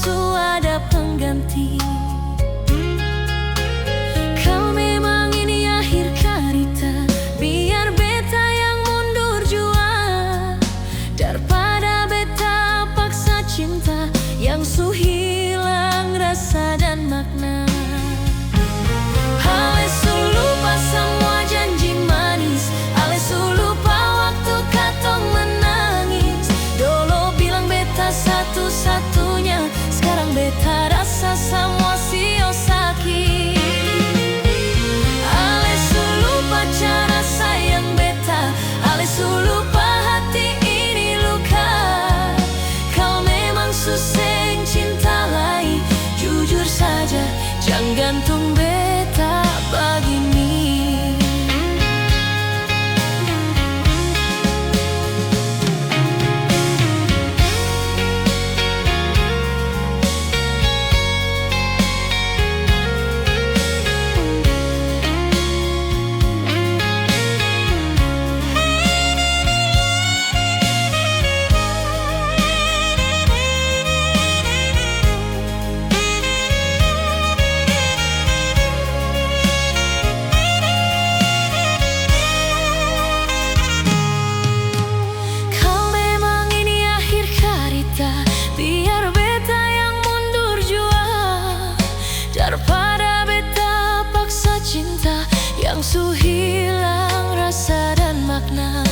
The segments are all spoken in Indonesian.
waktu ada pengganti. Kau memang ini akhir cerita, biar beta yang mundur jua, daripada beta paksa cinta yang su hilang rasa dan makna. Ale su lupa semua janji manis, ale su lupa waktu katong menangis. Dulu bilang beta satu-satunya, sekarang beta rasa semua sio sakit. Ale su lupa cara sayang beta, ale su lupa hati ini luka. Kau memang suseng cinta lain, jujur saja jangan gantung beta begini. Biar beta yang mundur jua, daripada beta paksa cinta yang su hilang rasa dan makna.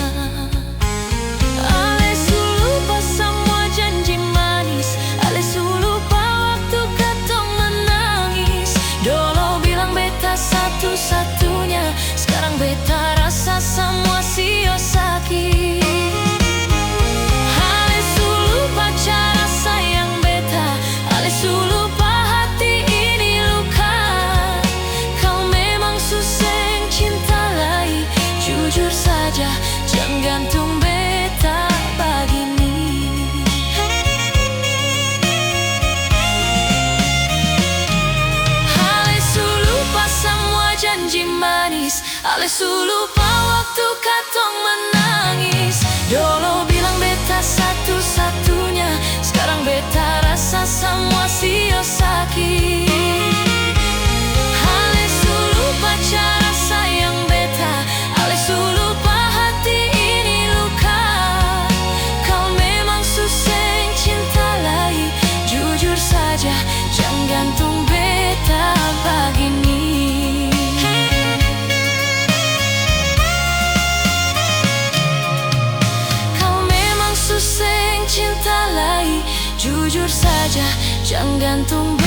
Ale su lupa semua janji manis, ale su lupa waktu katong menangis. Dulu bilang beta satu-satunya, sekarang beta rasa semua sio sakit. Jujur saja jangan gantung beta begini. Ale su lupa semua janji manis, ale su lupa waktu katong menangis. Dulu bilang beta satu-satunya, sekarang beta rasa semua sio sakit. Ale su lupa cara sayang beta, ale su lupa hati ini luka. Kau memang suseng cinta lain, jujur saja jangan gantung beta begini. Kau memang suseng cinta lain, jujur saja jangan gantung beta.